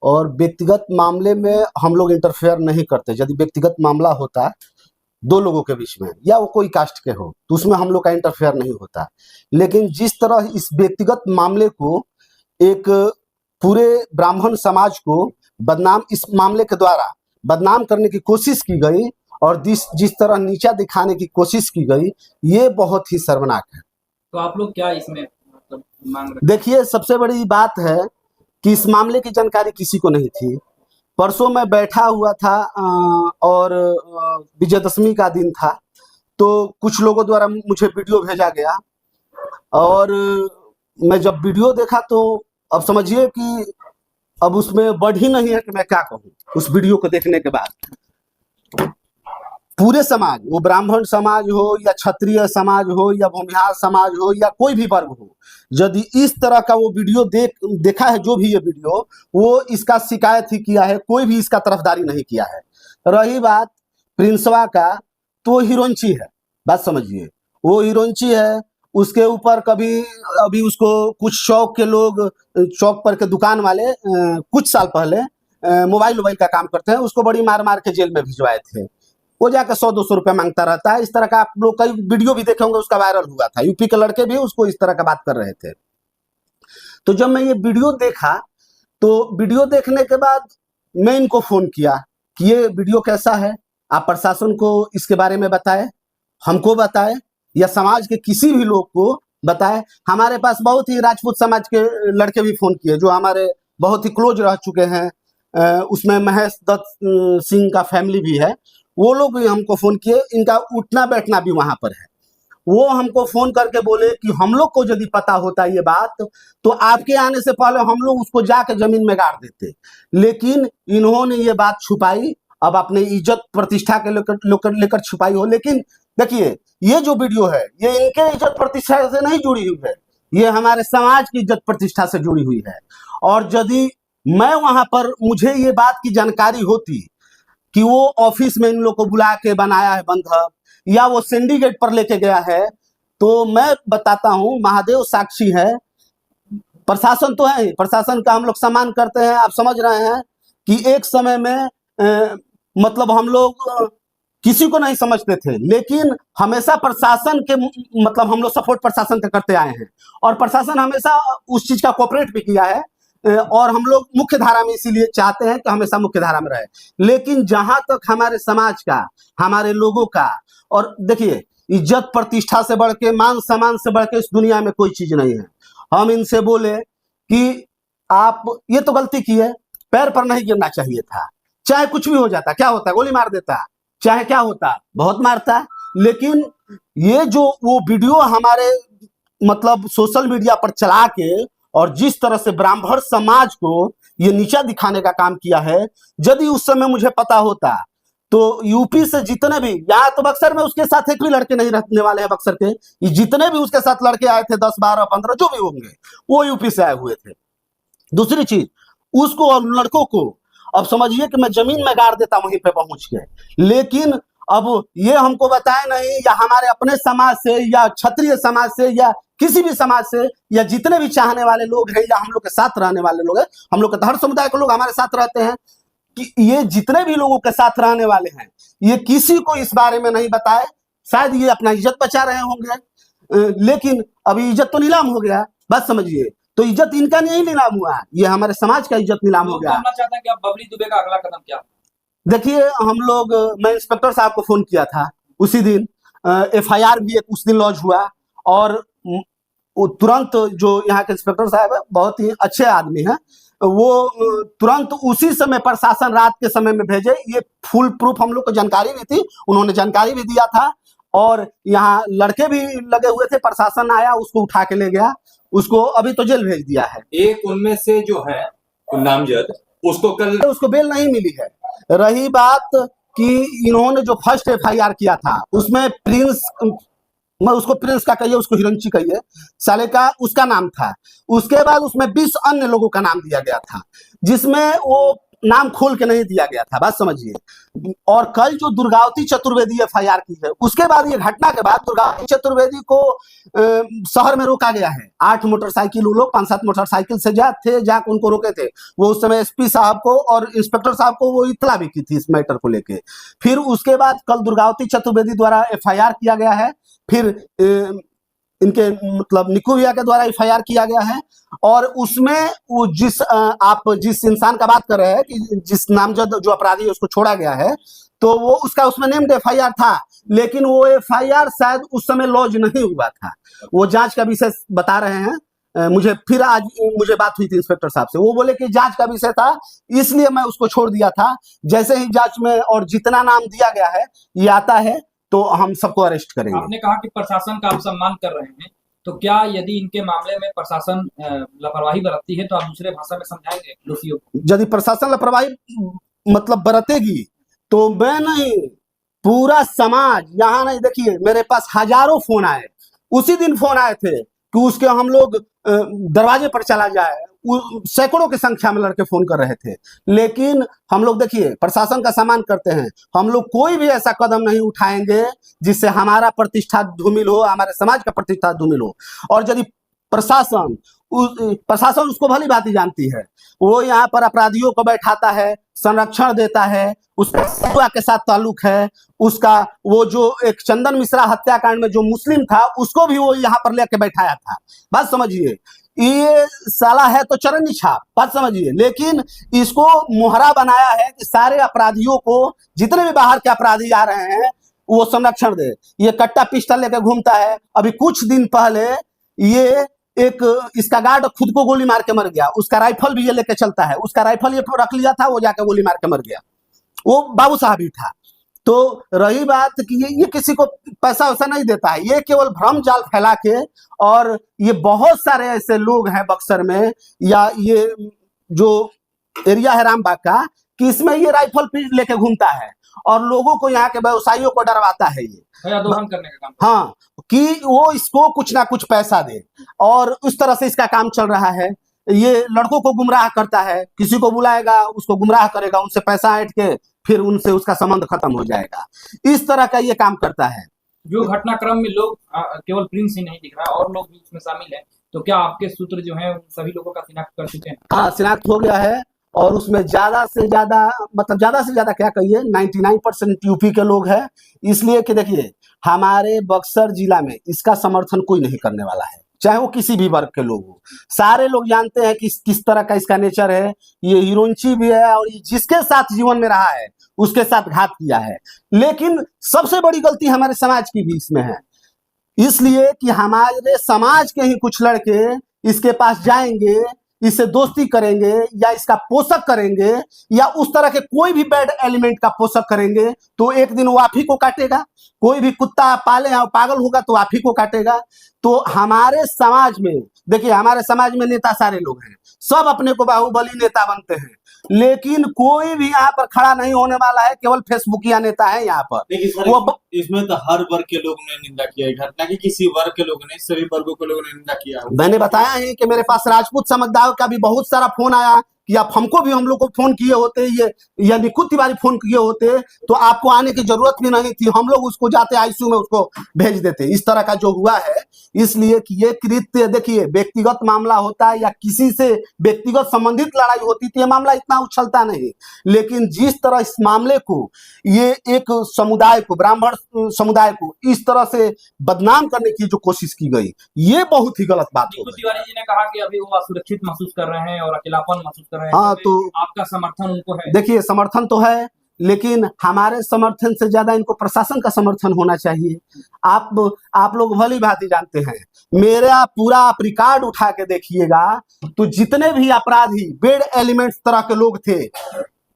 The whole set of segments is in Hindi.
और व्यक्तिगत मामले में हम लोग इंटरफेयर नहीं करते। यदि व्यक्तिगत मामला होता है दो लोगों के बीच में या वो कोई कास्ट के हो तो उसमें हम लोग का इंटरफेयर नहीं होता। लेकिन जिस तरह इस व्यक्तिगत मामले को एक पूरे ब्राह्मण समाज को बदनाम, इस मामले के द्वारा बदनाम करने की कोशिश की गई और जिस जिस तरह नीचा दिखाने की कोशिश की गई, ये बहुत ही शर्मनाक है। तो आप लोग क्या इसमें मतलब मांग रहे? देखिए, सबसे बड़ी बात है कि इस मामले की जानकारी किसी को नहीं थी। परसों मैं बैठा हुआ था और विजयदशमी का दिन था, तो कुछ लोगों द्वारा मुझे वीडियो भेजा गया और मैं जब वीडियो देखा तो अब समझिए कि अब उसमें वर्ड ही नहीं है कि मैं क्या कहूँ। उस वीडियो को देखने के बाद पूरे समाज, वो ब्राह्मण समाज हो या क्षत्रिय समाज हो या भूमिहार समाज हो या कोई भी वर्ग हो, यदि इस तरह का वो वीडियो देखा है, जो भी ये वीडियो, वो इसका शिकायत ही किया है, कोई भी इसका तरफदारी नहीं किया है। रही बात प्रिंसवा का, तो हीरोइंची है, बात समझिए, वो हीरोइंची है। उसके ऊपर कभी अभी उसको कुछ चौक के लोग, चौक पर के दुकान वाले कुछ साल पहले मोबाइल का काम करते हैं, उसको बड़ी मार मार के जेल में भिजवाए थे। वो जाकर 100-200 रुपया मांगता रहता है। इस तरह का आप लोग कई वीडियो भी देखे होंगे, उसका वायरल हुआ था। यूपी के लड़के भी उसको इस तरह का बात कर रहे थे। तो जब मैं ये वीडियो देखा तो वीडियो देखने के बाद मैं इनको फोन किया कि ये वीडियो कैसा है, आप प्रशासन को इसके बारे में बताएं, हमको बताएं या समाज के किसी भी लोग को बताएं। हमारे पास बहुत ही राजपूत समाज के लड़के भी फोन किए जो हमारे बहुत ही क्लोज रह चुके हैं, उसमें महेश दत्त सिंह का फैमिली भी है, वो लोग भी हमको फोन किए, इनका उठना बैठना भी वहां पर है। वो हमको फोन करके बोले कि हम लोग को यदि पता होता ये बात तो आपके आने से पहले हम लोग उसको जाके जमीन में गाड़ देते, लेकिन इन्होंने ये बात छुपाई। अब अपने इज्जत प्रतिष्ठा के लेकर छुपाई हो। लेकिन देखिए, ये जो वीडियो है ये इनके इज्जत प्रतिष्ठा से नहीं जुड़ी हुई है, ये हमारे समाज की इज्जत प्रतिष्ठा से जुड़ी हुई है। और यदि मैं वहां पर, मुझे ये बात की जानकारी होती कि वो ऑफिस में इन लोग को बुला के बनाया है बंधक या वो सिंडिकेट पर लेके गया है, तो मैं बताता हूं, महादेव साक्षी है, प्रशासन तो है, प्रशासन का हम लोग सम्मान करते हैं। आप समझ रहे हैं कि एक समय में मतलब हम लोग किसी को नहीं समझते थे, लेकिन हमेशा प्रशासन के मतलब हम लोग सपोर्ट प्रशासन का करते आए हैं और प्रशासन हमेशा उस चीज का कोऑपरेट भी किया है और हम लोग मुख्य धारा में इसीलिए चाहते हैं कि हमेशा मुख्य धारा में रहे। लेकिन जहां तक हमारे समाज का, हमारे लोगों का, और देखिए, इज्जत प्रतिष्ठा से बढ़ के, मान सम्मान से बढ़ के इस दुनिया में कोई चीज नहीं है। हम इनसे बोले कि आप ये तो गलती की है, पैर पर नहीं गिरना चाहिए था, चाहे कुछ भी हो जाता, क्या होता, गोली मार देता, चाहे क्या होता, बहुत मारता। लेकिन ये जो वो वीडियो हमारे मतलब सोशल मीडिया पर चला के और जिस तरह से ब्राह्मण समाज को ये नीचा दिखाने का काम किया है, यदि उस समय मुझे पता होता तो यूपी से जितने भी, यहाँ तो बक्सर में उसके साथ एक भी लड़के नहीं रहने वाले हैं, बक्सर के जितने भी उसके साथ लड़के आए थे 10, 12, 15 जो भी होंगे, वो यूपी से आए हुए थे। दूसरी चीज, उसको और लड़कों को अब समझिए कि मैं जमीन में गाड़ देता वहीं पे पहुंच के, लेकिन अब ये हमको बताए नहीं, या हमारे अपने समाज से या क्षत्रिय समाज से या किसी भी समाज से या जितने भी चाहने वाले लोग हैं या हम लोग के साथ रहने वाले लोग हैं, हम लोग के हर समुदाय के लोग हमारे साथ रहते हैं, कि ये जितने भी लोगों के साथ रहने वाले हैं ये किसी को इस बारे में नहीं बताए। शायद ये अपना इज्जत बचा रहे होंगे, लेकिन अभी इज्जत तो नीलाम हो गया, बात समझिए। तो इज्जत इनका नहीं नीलाम हुआ, ये हमारे समाज का इज्जत नीलाम हो गया। जानना चाहते हैं कि अब बबली दुबे का अगला कदम क्या? देखिए, हम लोग, मैं इंस्पेक्टर साहब को फोन किया था उसी दिन, एफआईआर भी एक उस दिन लॉन्च हुआ और वो तुरंत, जो यहाँ के इंस्पेक्टर साहब है बहुत ही अच्छे आदमी हैं, वो तुरंत उसी समय प्रशासन रात के समय में भेजे। ये फुल प्रूफ हम लोग को जानकारी भी थी, उन्होंने जानकारी भी दिया था और यहाँ लड़के भी लगे हुए थे। प्रशासन आया, उसको उठा के ले गया, उसको अभी तो जेल भेज दिया है। एक उनमें से जो है नामजद, उसको बेल नहीं मिली है। रही बात कि इन्होंने जो फर्स्ट एफआईआर किया था उसमें प्रिंस, मैं उसको प्रिंस का कहिए, उसको हिरंची कहिए, साले का उसका नाम था। उसके बाद उसमें 20 अन्य लोगों का नाम दिया गया था, जिसमें वो नाम खोल के नहीं दिया गया था, बात समझिए। और कल जो दुर्गावती चतुर्वेदी एफआईआर की है, उसके बाद ये घटना के बाद दुर्गावती चतुर्वेदी को शहर में रोका गया है। 8 मोटरसाइकिल, वो लोग 5-7 मोटरसाइकिल से जाकर उनको रोके थे। वो उस समय एसपी साहब को और इंस्पेक्टर साहब को वो इत्तला भी की थी इस मैटर को लेके। फिर उसके बाद कल दुर्गावती चतुर्वेदी द्वारा एफआईआर किया गया है। फिर इनके मतलब निकू भैया के द्वारा एफआईआर किया गया है। और उसमें वो आप जिस इंसान का बात कर रहे हैं कि जिस नामजद जो अपराधी है उसको छोड़ा गया है, तो वो उसका उसमें नेम्ड एफआईआर था, लेकिन वो एफआईआर शायद उस समय लॉन्च नहीं हुआ था। वो जांच का विषय बता रहे हैं। मुझे फिर आज मुझे बात हुई थी इंस्पेक्टर साहब से, वो बोले कि जांच का विषय था, इसलिए मैं उसको छोड़ दिया था। जैसे ही जांच में और जितना नाम दिया गया है ये आता है तो हम सबको अरेस्ट करेंगे। आपने कहा कि प्रशासन का आप सम्मान कर रहे हैं, तो क्या यदि इनके मामले में प्रशासन लापरवाही बरतती है तो आप दूसरे भाषा में समझाएंगे दोषियों को? यदि प्रशासन लापरवाही मतलब बरतेगी तो मैं नहीं, पूरा समाज यहाँ नहीं। देखिए मेरे पास हजारों फोन आए, उसी दिन फोन आए थे कि उसके हम लोग दरवाजे पर चला जाए। सैकड़ों की संख्या में लड़के फोन कर रहे थे, लेकिन हम लोग देखिए प्रशासन का सम्मान करते हैं। हम लोग कोई भी ऐसा कदम नहीं उठाएंगे जिससे हमारा प्रतिष्ठा धूमिल हो, हमारे समाज का प्रतिष्ठा धूमिल हो। और यदि प्रशासन उसको भली भांति जानती है, वो यहाँ पर अपराधियों को बैठाता है, संरक्षण देता है, उसका सेवा के साथ ताल्लुक है। उसका वो जो एक चंदन मिश्रा हत्याकांड में जो मुस्लिम था उसको भी वो यहाँ पर लेके बैठाया था। बात समझिए, ये साला है तो चरनी छाप, बात समझिए। लेकिन इसको मोहरा बनाया है कि सारे अपराधियों को, जितने भी बाहर के अपराधी आ रहे हैं, वो संरक्षण दे। ये कट्टा पिस्टल लेके घूमता है। अभी कुछ दिन पहले ये एक इसका गार्ड खुद को गोली मार के मर गया, उसका राइफल भी ये लेके चलता है। उसका राइफल ये रख लिया था, वो जाके गोली मार के मर गया। वो बाबू साहब ही था। तो रही बात कि ये किसी को पैसा वैसा नहीं देता है, ये केवल भ्रम जाल फैला के। और ये बहुत सारे ऐसे लोग हैं बक्सर में, या ये जो एरिया है रामबाग का, कि इसमें ये राइफल लेके घूमता है और लोगों को, यहाँ के व्यवसायियों को डरवाता है ये दोहन करने का काम। हाँ, कि वो इसको कुछ ना कुछ पैसा दे, और उस तरह से इसका काम चल रहा है। ये लड़कों को गुमराह करता है, किसी को बुलाएगा उसको गुमराह करेगा, उनसे पैसा ऐंठ के फिर उनसे उसका संबंध खत्म हो जाएगा। इस तरह का ये काम करता है। जो घटनाक्रम में लोग केवल प्रिंस ही नहीं दिख रहा, और लोग भी उसमें शामिल है, तो क्या आपके सूत्र जो हैं सभी लोगों का शिनाख्त कर चुके हैं? हाँ, शिनाख्त हो गया है। और उसमें ज्यादा से ज्यादा क्या कहिए, 99% यूपी के लोग हैं। इसलिए कि देखिए हमारे बक्सर जिला में इसका समर्थन कोई नहीं करने वाला है, चाहे वो किसी भी वर्ग के लोग हो। सारे लोग जानते हैं कि किस तरह का इसका नेचर है। ये हीरोइंची भी है, और ये जिसके साथ जीवन में रहा है उसके साथ घात किया है। लेकिन सबसे बड़ी गलती हमारे समाज की भी इसमें है, इसलिए कि हमारे समाज के ही कुछ लड़के इसके पास जाएंगे, इससे दोस्ती करेंगे, या इसका पोषक करेंगे, या उस तरह के कोई भी बैड एलिमेंट का पोषक करेंगे, तो एक दिन वो आप ही को काटेगा। कोई भी कुत्ता पाले और पागल होगा तो आप ही को काटेगा। तो हमारे समाज में देखिए, हमारे समाज में नेता सारे लोग हैं, सब अपने को बाहुबली नेता बनते हैं, लेकिन कोई भी यहाँ पर खड़ा नहीं होने वाला है। केवल फेसबुकिया नेता है यहाँ पर। इसमें तो हर वर्ग के लोगों ने निंदा किया है घटना की, किसी वर्ग के लोगों ने, सभी वर्गों के लोगों ने निंदा किया। मैंने बताया है कि मेरे पास राजपूत समुदाय का भी बहुत सारा फोन आया कि आप हमको भी, हम लोग को फोन किए होते, ये या निकुत तिवारी फोन किए होते तो आपको आने की जरूरत भी नहीं थी, हम लोग उसको जाते आईसीयू में उसको भेज देते। इस तरह का जो हुआ है, इसलिए कि ये कृत्य देखिए व्यक्तिगत मामला होता है या किसी से व्यक्तिगत संबंधित लड़ाई होती तो ये मामला इतना उछलता नहीं। लेकिन जिस तरह इस मामले को, ये एक समुदाय को, ब्राह्मण समुदाय को इस तरह से बदनाम करने की जो कोशिश की गई, ये बहुत ही गलत बात हो गई। तिवारी जी ने कहा कि अभी वो असुरक्षित महसूस कर रहे हैं और अकेलापन महसूस कर रहे हैं। हाँ, तो आपका समर्थन उनको है? देखिए समर्थन तो है, लेकिन हमारे समर्थन से ज्यादा इनको प्रशासन का समर्थन होना चाहिए। आप लोग भली भांति जानते हैं, मेरा पूरा आप रिकॉर्ड उठा के देखिएगा तो जितने भी अपराधी बेड एलिमेंट्स तरह के लोग थे,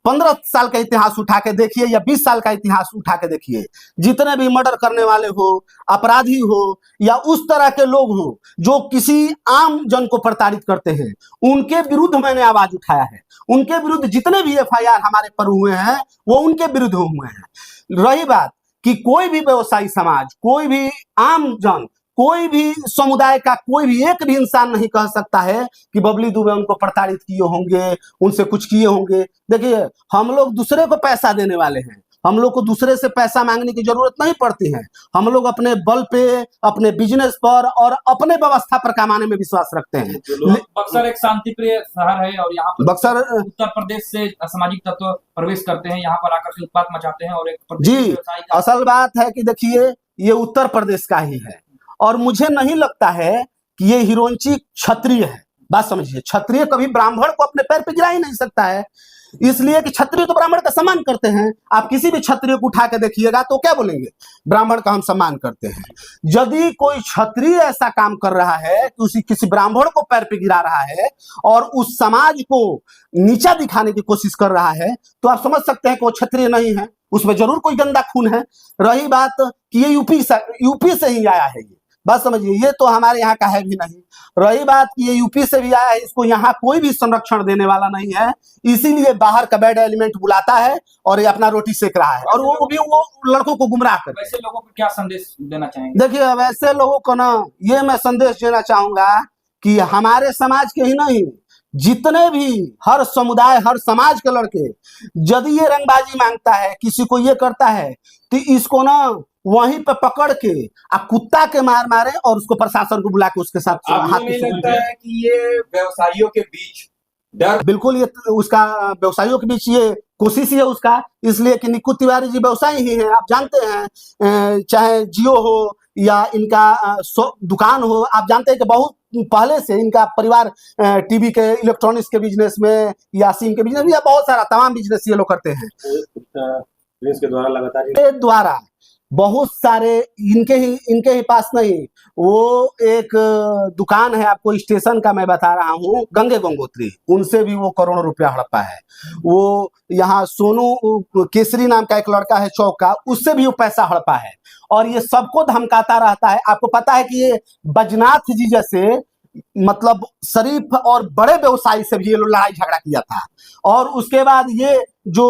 15 साल का इतिहास उठा के देखिए या 20 साल का इतिहास उठा के देखिए, जितने भी मर्डर करने वाले हो, अपराधी हो, या उस तरह के लोग हो जो किसी आम जन को प्रताड़ित करते हैं, उनके विरुद्ध मैंने आवाज उठाया है। उनके विरुद्ध जितने भी एफआईआर हमारे पर हुए हैं वो उनके विरुद्ध हुए हैं। रही बात कि कोई भी व्यवसायी समाज, कोई भी आम जन कोई भी समुदाय का कोई भी एक भी इंसान नहीं कह सकता है कि बबली दुबे उनको प्रताड़ित किए होंगे, उनसे कुछ किए होंगे। देखिए, हम लोग दूसरे को पैसा देने वाले हैं, हम लोग को दूसरे से पैसा मांगने की जरूरत नहीं पड़ती है। हम लोग अपने बल पे, अपने बिजनेस पर और अपने व्यवस्था पर कमाने में विश्वास रखते हैं। बक्सर एक शांति प्रिय शहर है और यहाँ पर बक्सर उत्तर प्रदेश से असामाजिक तत्व प्रवेश करते हैं, यहाँ पर आकर के उत्पात मचाते हैं और एक प्रदेश जी, व्यवसायी का असल बात है कि देखिए, ये उत्तर प्रदेश का ही है और मुझे नहीं लगता है कि ये हिरोंची क्षत्रिय है। बात समझिए, क्षत्रिय कभी ब्राह्मण को अपने पैर पे गिरा ही नहीं सकता है, इसलिए कि क्षत्रिय तो ब्राह्मण का सम्मान करते हैं। आप किसी भी क्षत्रिय को उठा के देखिएगा तो क्या बोलेंगे, ब्राह्मण का हम सम्मान करते हैं। यदि कोई क्षत्रिय ऐसा काम कर रहा है कि उसी किसी ब्राह्मण को पैर पे गिरा रहा है और उस समाज को नीचा दिखाने की कोशिश कर रहा है, तो आप समझ सकते हैं कि वो क्षत्रिय नहीं है, उसमें जरूर कोई गंदा खून है। रही बात कि ये यूपी से ही आया है, ये बात समझिए, ये तो हमारे यहाँ का है भी नहीं। रही बात कि ये यूपी से भी आया है, इसको यहाँ कोई भी संरक्षण देने वाला नहीं है, इसीलिए बाहर का बैड एलिमेंट बुलाता है और ये अपना रोटी सेक रहा है और वो भी वो लड़कों को गुमराह कर। वैसे लोगों को क्या संदेश देना चाहेंगे? देखिए, वैसे लोगों को ना ये मैं संदेश देना चाहूंगा कि हमारे समाज के ही नहीं, जितने भी हर समुदाय हर समाज के लड़के यदि ये रंगबाजी मांगता है, किसी को ये करता है, तो इसको ना वहीं पे पकड़ के आप कुत्ता के मार मारे और उसको प्रशासन को बुला के उसके साथ आपको हाथ नहीं से लगता है कि ये व्यवसायियों के बीच डर? बिल्कुल, ये उसका व्यवसायियों के बीच ये कोशिश ही है उसका, इसलिए कि निकुत तिवारी जी व्यवसायी ही हैं, आप जानते हैं। चाहे जियो हो या इनका दुकान हो, आप जानते हैं कि बहुत पहले से इनका परिवार टीवी के इलेक्ट्रॉनिक्स के बिजनेस में या सिम के बिजनेस में या बहुत सारा तमाम बिजनेस ये लोग करते हैं। के द्वारा लगातार बहुत सारे इनके ही पास नहीं, वो एक दुकान है, आपको स्टेशन का मैं बता रहा हूँ, गंगे गंगोत्री, उनसे भी वो करोड़ों रुपया हड़पा है। वो यहाँ सोनू केसरी नाम का एक लड़का है चौक का, उससे भी वो पैसा हड़पा है और ये सबको धमकाता रहता है। आपको पता है कि ये बजनाथ जी जैसे मतलब शरीफ और बड़े व्यवसायी से भी ये लोग लड़ाई झगड़ा किया था और उसके बाद ये जो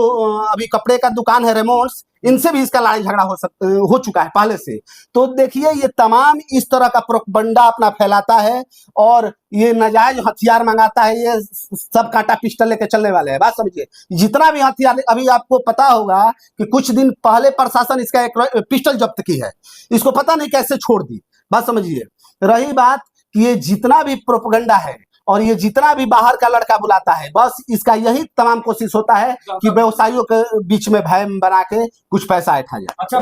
अभी कपड़े का दुकान है रेमोन्स, इनसे भी इसका लड़ाई झगड़ा हो चुका है पहले से। तो देखिए, ये तमाम इस तरह का प्रोपगंडा अपना फैलाता है और ये नाजायज हथियार मंगाता है, ये सब कांटा पिस्टल लेके चलने वाले हैं। बात समझिए, जितना भी हथियार, अभी आपको पता होगा कि कुछ दिन पहले प्रशासन इसका एक पिस्टल जब्त की है, इसको पता नहीं कैसे छोड़ दी। बात समझिए, रही बात कि ये जितना भी प्रोपगंडा है और ये जितना भी बाहर का लड़का बुलाता है, बस इसका यही तमाम कोशिश होता है कि व्यवसायियों के बीच में भय बना के कुछ पैसा उठा जाए। अच्छा।